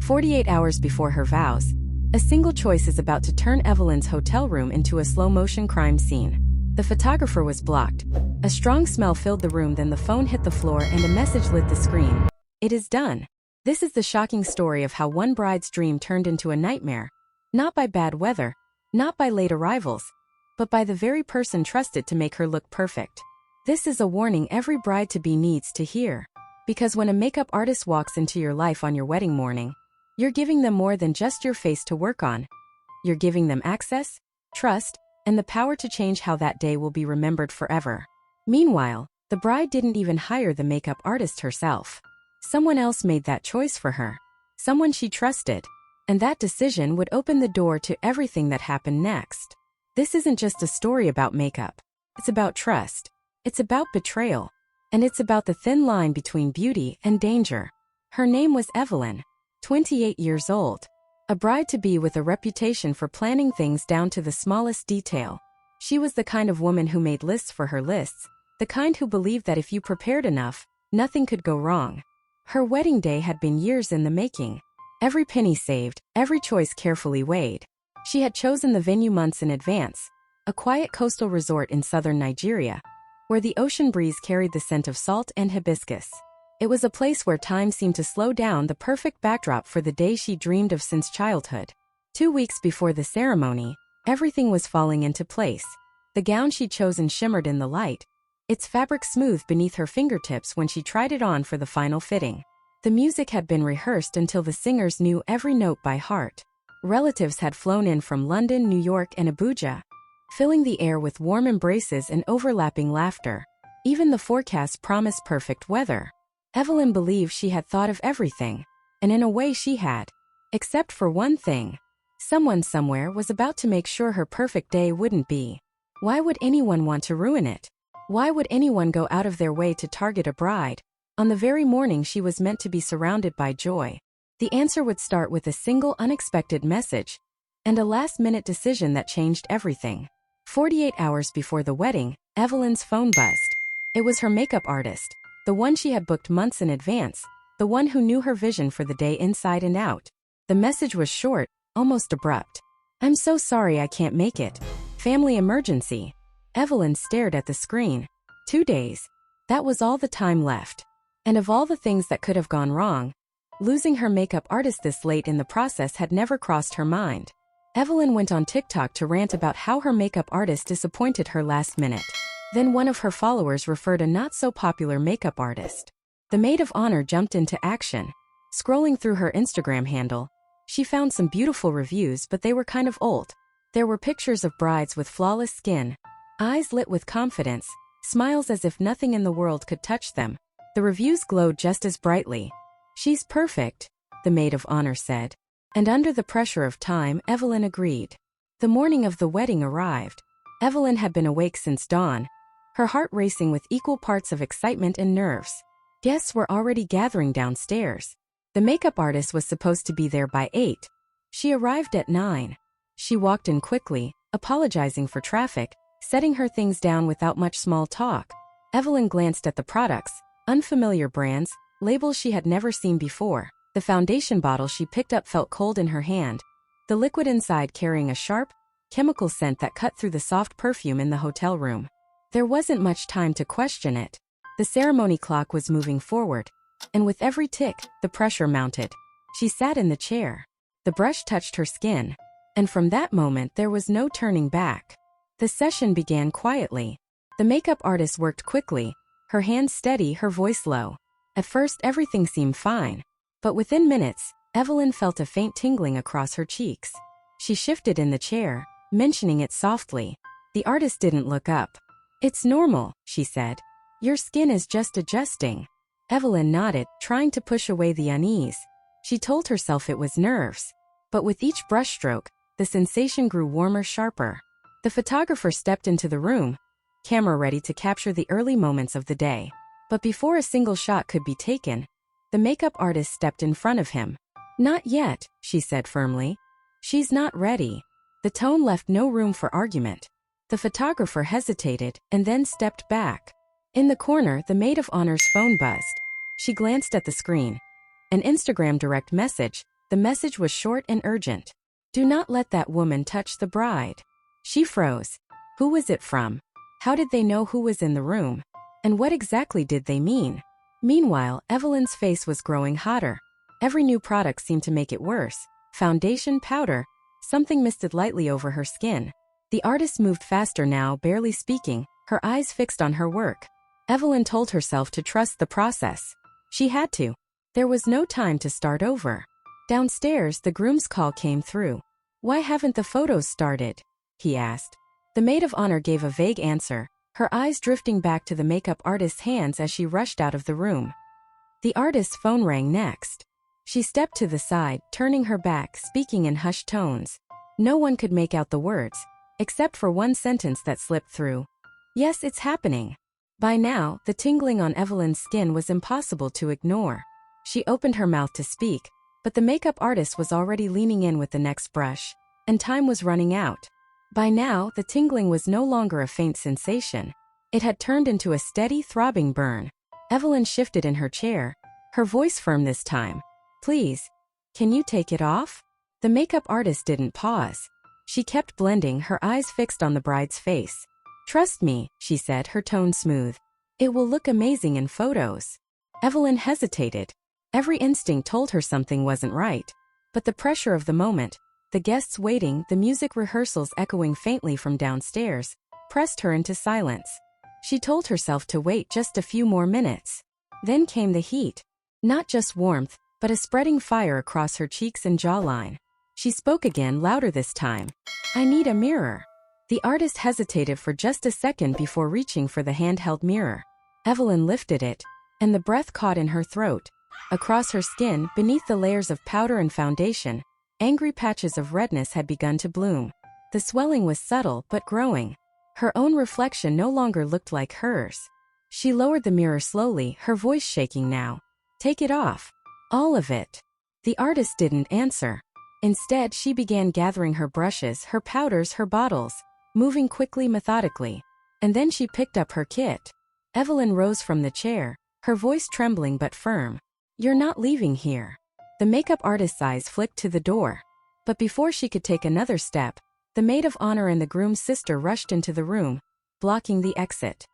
48 hours before her vows, a single choice is about to turn Evelyn's hotel room into a slow-motion crime scene. The photographer was blocked. A strong smell filled the room, then the phone hit the floor and a message lit the screen. It is done. This is the shocking story of how one bride's dream turned into a nightmare. Not by bad weather, not by late arrivals, but by the very person trusted to make her look perfect. This is a warning every bride-to-be needs to hear. Because when a makeup artist walks into your life on your wedding morning, you're giving them more than just your face to work on. You're giving them access, trust, and the power to change how that day will be remembered forever. Meanwhile, the bride didn't even hire the makeup artist herself. Someone else made that choice for her. Someone she trusted. And that decision would open the door to everything that happened next. This isn't just a story about makeup. It's about trust. It's about betrayal. And it's about the thin line between beauty and danger. Her name was Evelyn, 28 years old. A bride-to-be with a reputation for planning things down to the smallest detail. She was the kind of woman who made lists for her lists, the kind who believed that if you prepared enough, nothing could go wrong. Her wedding day had been years in the making. Every penny saved, every choice carefully weighed. She had chosen the venue months in advance, a quiet coastal resort in southern Nigeria, where the ocean breeze carried the scent of salt and hibiscus. It was a place where time seemed to slow down, the perfect backdrop for the day she dreamed of since childhood. 2 weeks before the ceremony, everything was falling into place. The gown she'd chosen shimmered in the light, its fabric smooth beneath her fingertips when she tried it on for the final fitting. The music had been rehearsed until the singers knew every note by heart. Relatives had flown in from London, New York, and Abuja, filling the air with warm embraces and overlapping laughter. Even the forecast promised perfect weather. Evelyn believed she had thought of everything, and in a way she had. Except for one thing. Someone somewhere was about to make sure her perfect day wouldn't be. Why would anyone want to ruin it? Why would anyone go out of their way to target a bride on the very morning she was meant to be surrounded by joy? The answer would start with a single unexpected message and a last-minute decision that changed everything. 48 hours before the wedding, Evelyn's phone buzzed. It was her makeup artist, the one she had booked months in advance, the one who knew her vision for the day inside and out. The message was short, almost abrupt. "I'm so sorry I can't make it. Family emergency." Evelyn stared at the screen. 2 days. That was all the time left. And of all the things that could have gone wrong, losing her makeup artist this late in the process had never crossed her mind. Evelyn went on TikTok to rant about how her makeup artist disappointed her last minute. Then one of her followers referred a not-so-popular makeup artist. The maid of honor jumped into action. Scrolling through her Instagram handle, she found some beautiful reviews, but they were kind of old. There were pictures of brides with flawless skin, eyes lit with confidence, smiles as if nothing in the world could touch them. The reviews glowed just as brightly. "She's perfect," the maid of honor said. And under the pressure of time, Evelyn agreed. The morning of the wedding arrived. Evelyn had been awake since dawn, her heart racing with equal parts of excitement and nerves. Guests were already gathering downstairs. The makeup artist was supposed to be there by 8. She arrived at 9. She walked in quickly, apologizing for traffic, setting her things down without much small talk. Evelyn glanced at the products, unfamiliar brands, labels she had never seen before. The foundation bottle she picked up felt cold in her hand, the liquid inside carrying a sharp, chemical scent that cut through the soft perfume in the hotel room. There wasn't much time to question it. The ceremony clock was moving forward, and with every tick, the pressure mounted. She sat in the chair. The brush touched her skin, and from that moment there was no turning back. The session began quietly. The makeup artist worked quickly, her hands steady, her voice low. At first everything seemed fine, but within minutes, Evelyn felt a faint tingling across her cheeks. She shifted in the chair, mentioning it softly. The artist didn't look up. "It's normal," she said. "Your skin is just adjusting." Evelyn nodded, trying to push away the unease. She told herself it was nerves. But with each brushstroke, the sensation grew warmer, sharper. The photographer stepped into the room, camera ready to capture the early moments of the day. But before a single shot could be taken, the makeup artist stepped in front of him. "Not yet," she said firmly. "She's not ready." The tone left no room for argument. The photographer hesitated and then stepped back. In the corner, the maid of honor's phone buzzed. She glanced at the screen. An Instagram direct message, The message was short and urgent. Do not let that woman touch the bride. She froze. Who was it from? How did they know who was in the room? And what exactly did they mean? Meanwhile, Evelyn's face was growing hotter. Every new product seemed to make it worse. Foundation, powder, something misted lightly over her skin. The artist moved faster now, barely speaking, her eyes fixed on her work. Evelyn told herself to trust the process. She had to. There was no time to start over. Downstairs, the groom's call came through. Why haven't the photos started? He asked. The maid of honor gave a vague answer, her eyes drifting back to the makeup artist's hands as she rushed out of the room. The artist's phone rang next. She stepped to the side, turning her back, speaking in hushed tones. No one could make out the words, except for one sentence that slipped through. Yes, it's happening. By now, the tingling on Evelyn's skin was impossible to ignore. She opened her mouth to speak, but the makeup artist was already leaning in with the next brush, and time was running out. By now, the tingling was no longer a faint sensation. It had turned into a steady, throbbing burn. Evelyn shifted in her chair, her voice firm this time. Please, can you take it off? The makeup artist didn't pause. She kept blending, her eyes fixed on the bride's face. Trust me, she said, her tone smooth. It will look amazing in photos. Evelyn hesitated. Every instinct told her something wasn't right. But the pressure of the moment, the guests waiting, the music rehearsals echoing faintly from downstairs, pressed her into silence. She told herself to wait just a few more minutes. Then came the heat. Not just warmth, but a spreading fire across her cheeks and jawline. She spoke again, louder this time. I need a mirror. The artist hesitated for just a second before reaching for the handheld mirror. Evelyn lifted it, and the breath caught in her throat. Across her skin, beneath the layers of powder and foundation, angry patches of redness had begun to bloom. The swelling was subtle but growing. Her own reflection no longer looked like hers. She lowered the mirror slowly, her voice shaking now. Take it off. All of it. The artist didn't answer. Instead, she began gathering her brushes, her powders, her bottles, moving quickly, methodically. And then she picked up her kit. Evelyn rose from the chair, her voice trembling but firm. You're not leaving here. The makeup artist's eyes flicked to the door. But before she could take another step, the maid of honor and the groom's sister rushed into the room, blocking the exit.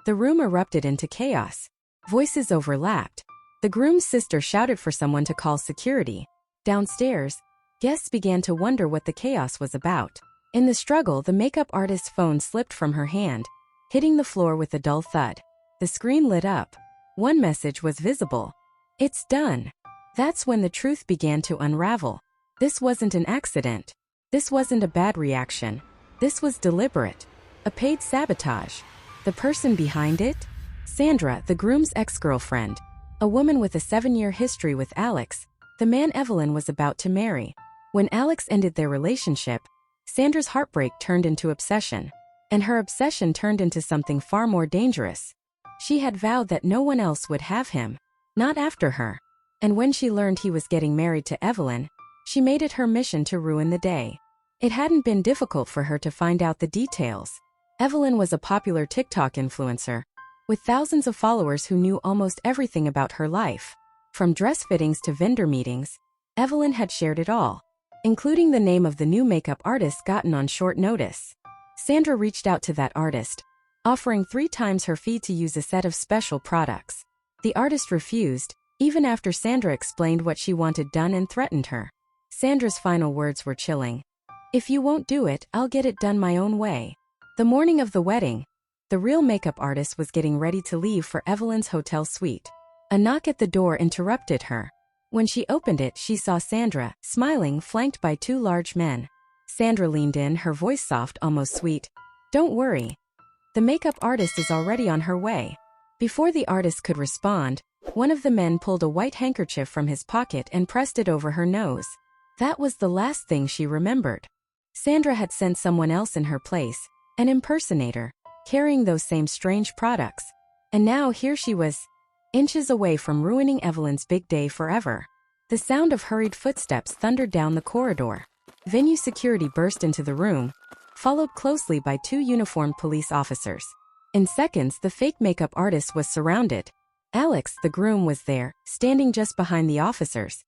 The room erupted into chaos. Voices overlapped. The groom's sister shouted for someone to call security. Downstairs, guests began to wonder what the chaos was about. In the struggle, the makeup artist's phone slipped from her hand, hitting the floor with a dull thud. The screen lit up. One message was visible. It's done. That's when the truth began to unravel. This wasn't an accident. This wasn't a bad reaction. This was deliberate. A paid sabotage. The person behind it? Sandra, the groom's ex-girlfriend. A woman with a 7-year history with Alex, the man Evelyn was about to marry. When Alex ended their relationship, Sandra's heartbreak turned into obsession. And her obsession turned into something far more dangerous. She had vowed that no one else would have him. Not after her. And when she learned he was getting married to Evelyn, she made it her mission to ruin the day. It hadn't been difficult for her to find out the details. Evelyn was a popular TikTok influencer, with thousands of followers who knew almost everything about her life. From dress fittings to vendor meetings, Evelyn had shared it all, including the name of the new makeup artist gotten on short notice. Sandra reached out to that artist, offering 3 times her fee to use a set of special products. The artist refused, even after Sandra explained what she wanted done and threatened her. Sandra's final words were chilling. If you won't do it, I'll get it done my own way. The morning of the wedding, the real makeup artist was getting ready to leave for Evelyn's hotel suite. A knock at the door interrupted her. When she opened it, she saw Sandra, smiling, flanked by 2 large men. Sandra leaned in, her voice soft, almost sweet. Don't worry. The makeup artist is already on her way. Before the artist could respond, one of the men pulled a white handkerchief from his pocket and pressed it over her nose. That was the last thing she remembered. Sandra had sent someone else in her place, an impersonator, carrying those same strange products. And now here she was, inches away from ruining Evelyn's big day forever. The sound of hurried footsteps thundered down the corridor. Venue security burst into the room, followed closely by 2 uniformed police officers. In seconds, the fake makeup artist was surrounded. Alex, the groom, was there, standing just behind the officers.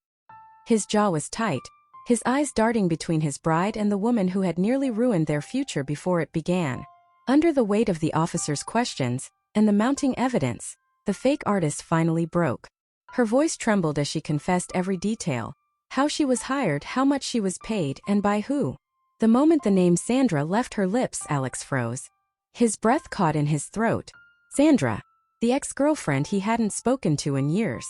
His jaw was tight, his eyes darting between his bride and the woman who had nearly ruined their future before it began. Under the weight of the officer's questions and the mounting evidence, the fake artist finally broke. Her voice trembled as she confessed every detail: how she was hired, how much she was paid, and by who. The moment the name Sandra left her lips, Alex froze. His breath caught in his throat. Sandra, the ex-girlfriend he hadn't spoken to in years.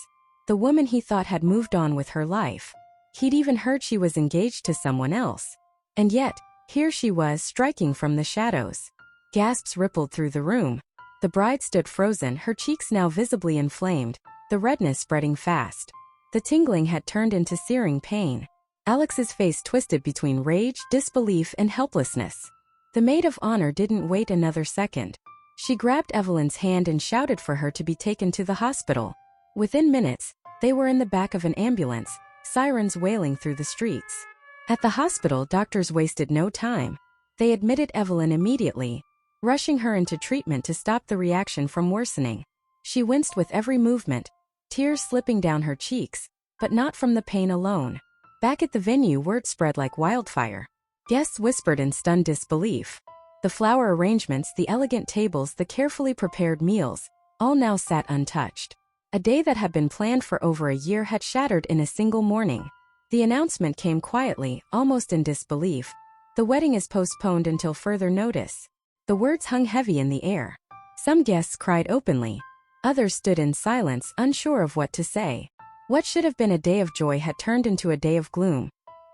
The woman he thought had moved on with her life. He'd even heard she was engaged to someone else. And yet, here she was striking from the shadows. Gasps rippled through the room. The bride stood frozen, her cheeks now visibly inflamed, the redness spreading fast. The tingling had turned into searing pain. Alex's face twisted between rage, disbelief, and helplessness. The maid of honor didn't wait another second. She grabbed Evelyn's hand and shouted for her to be taken to the hospital. Within minutes, they were in the back of an ambulance, sirens wailing through the streets. At the hospital, doctors wasted no time. They admitted Evelyn immediately, rushing her into treatment to stop the reaction from worsening. She winced with every movement, tears slipping down her cheeks, but not from the pain alone. Back at the venue, word spread like wildfire. Guests whispered in stunned disbelief. The flower arrangements, the elegant tables, the carefully prepared meals, all now sat untouched. A day that had been planned for over a year had shattered in a single morning. The announcement came quietly, almost in disbelief. The wedding is postponed until further notice. The words hung heavy in the air. Some guests cried openly. Others stood in silence, unsure of what to say. What should have been a day of joy had turned into a day of gloom.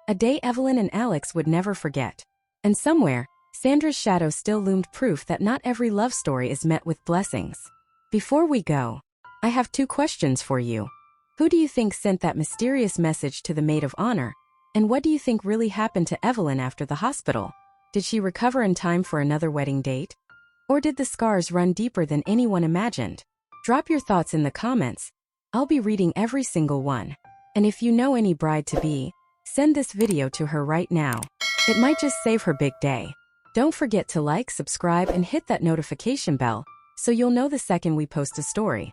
A day Evelyn and Alex would never forget. And somewhere, Sandra's shadow still loomed, proof that not every love story is met with blessings. Before we go, I have 2 questions for you. Who do you think sent that mysterious message to the maid of honor? And what do you think really happened to Evelyn after the hospital? Did she recover in time for another wedding date? Or did the scars run deeper than anyone imagined? Drop your thoughts in the comments. I'll be reading every single one. And if you know any bride-to-be, send this video to her right now. It might just save her big day. Don't forget to like, subscribe, and hit that notification bell so you'll know the second we post a story.